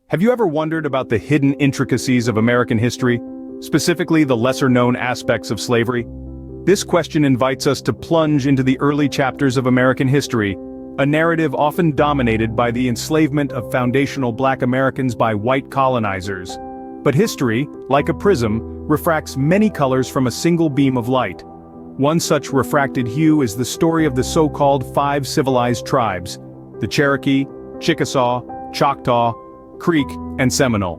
Have you ever wondered about the hidden intricacies of American history, specifically the lesser-known aspects of slavery? This question invites us to plunge into the early chapters of American history, a narrative often dominated by the enslavement of foundational Black Americans by white colonizers. But history, like a prism, refracts many colors from a single beam of light. One such refracted hue is the story of the so-called 5 civilized tribes: the Cherokee, Chickasaw, Choctaw, Creek, and Seminole.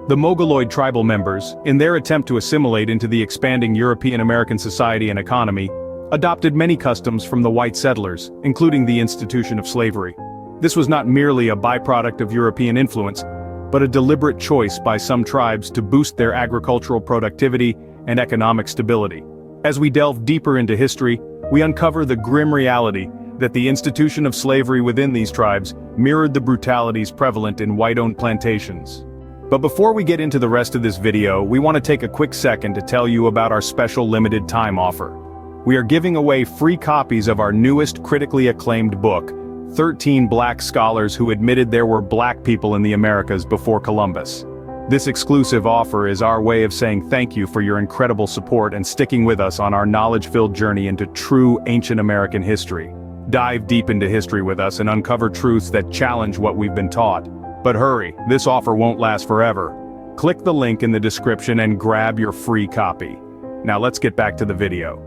The Mongoloid tribal members, in their attempt to assimilate into the expanding European American society and economy, adopted many customs from the white settlers, including the institution of slavery. This was not merely a byproduct of European influence, but a deliberate choice by some tribes to boost their agricultural productivity and economic stability. As we delve deeper into history, we uncover the grim reality that the institution of slavery within these tribes mirrored the brutalities prevalent in white-owned plantations. But before we get into the rest of this video, we want to take a quick second to tell you about our special limited time offer. We are giving away free copies of our newest critically acclaimed book, 13 Black Scholars Who Admitted There Were Black People in the Americas Before Columbus. This exclusive offer is our way of saying thank you for your incredible support and sticking with us on our knowledge-filled journey into true ancient American history. Dive deep into history with us and uncover truths that challenge what we've been taught. But hurry, this offer won't last forever. Click the link in the description and grab your free copy. Now let's get back to the video.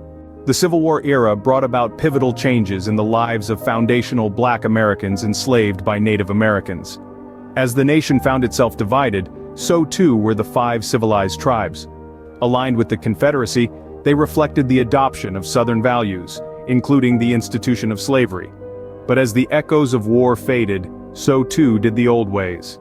The Civil War era brought about pivotal changes in the lives of foundational Black Americans enslaved by Native Americans. As the nation found itself divided, so too were the 5 civilized tribes. Aligned with the Confederacy, they reflected the adoption of Southern values, including the institution of slavery. But as the echoes of war faded, so too did the old ways.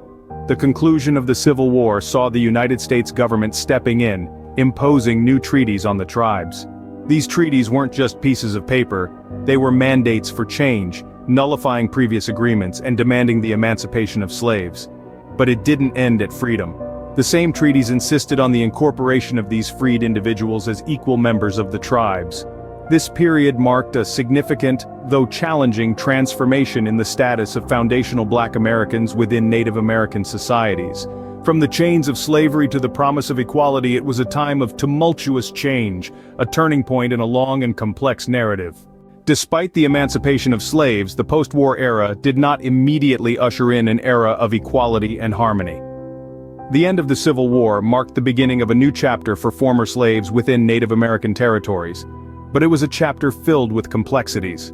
The conclusion of the Civil War saw the United States government stepping in, imposing new treaties on the tribes. These treaties weren't just pieces of paper, they were mandates for change, nullifying previous agreements and demanding the emancipation of slaves. But it didn't end at freedom. The same treaties insisted on the incorporation of these freed individuals as equal members of the tribes. This period marked a significant, though challenging, transformation in the status of foundational Black Americans within Native American societies. From the chains of slavery to the promise of equality, it was a time of tumultuous change, a turning point in a long and complex narrative. Despite the emancipation of slaves, the post-war era did not immediately usher in an era of equality and harmony. The end of the Civil War marked the beginning of a new chapter for former slaves within Native American territories. But it was a chapter filled with complexities.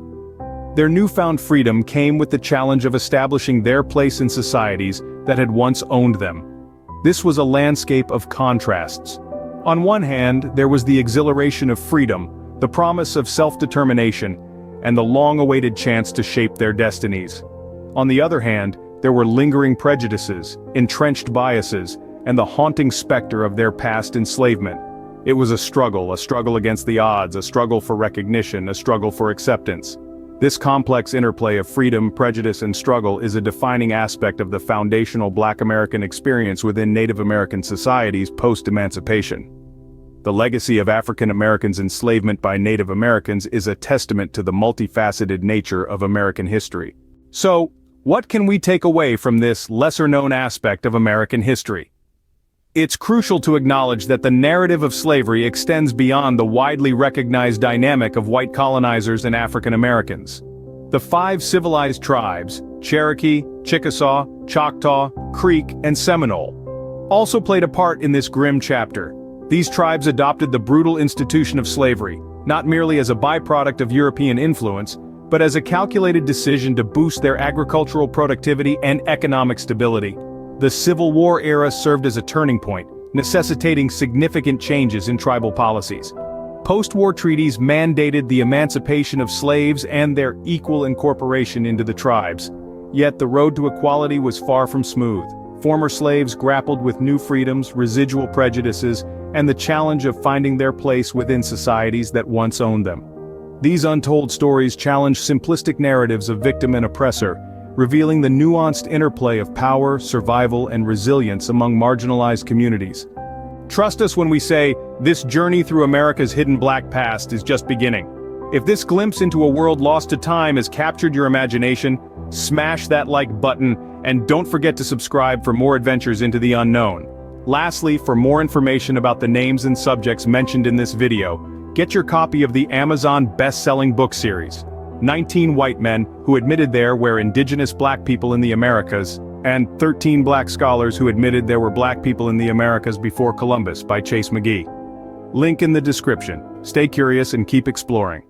Their newfound freedom came with the challenge of establishing their place in societies that had once owned them. This was a landscape of contrasts. On one hand, there was the exhilaration of freedom, the promise of self-determination, and the long-awaited chance to shape their destinies. On the other hand, there were lingering prejudices, entrenched biases, and the haunting specter of their past enslavement. It was a struggle against the odds, a struggle for recognition, a struggle for acceptance. This complex interplay of freedom, prejudice, and struggle is a defining aspect of the foundational Black American experience within Native American societies post-emancipation. The legacy of African Americans' enslavement by Native Americans is a testament to the multifaceted nature of American history. So, what can we take away from this lesser-known aspect of American history? It's crucial to acknowledge that the narrative of slavery extends beyond the widely recognized dynamic of white colonizers and African Americans. The 5 civilized tribes, Cherokee, Chickasaw, Choctaw, Creek, and Seminole, also played a part in this grim chapter. These tribes adopted the brutal institution of slavery, not merely as a byproduct of European influence, but as a calculated decision to boost their agricultural productivity and economic stability. The Civil War era served as a turning point, necessitating significant changes in tribal policies. Post-war treaties mandated the emancipation of slaves and their equal incorporation into the tribes. Yet the road to equality was far from smooth. Former slaves grappled with new freedoms, residual prejudices, and the challenge of finding their place within societies that once owned them. These untold stories challenge simplistic narratives of victim and oppressor, revealing the nuanced interplay of power, survival, and resilience among marginalized communities. Trust us when we say, this journey through America's hidden Black past is just beginning. If this glimpse into a world lost to time has captured your imagination, smash that like button And don't forget to subscribe for more adventures into the unknown. Lastly, for more information about the names and subjects mentioned in this video, get your copy of the Amazon best-selling book series, 19 White Men Who Admitted There Were Indigenous Black People in the Americas, and 13 Black Scholars Who Admitted There Were Black People in the Americas Before Columbus by Chase McGee. Link in the description. Stay curious and keep exploring.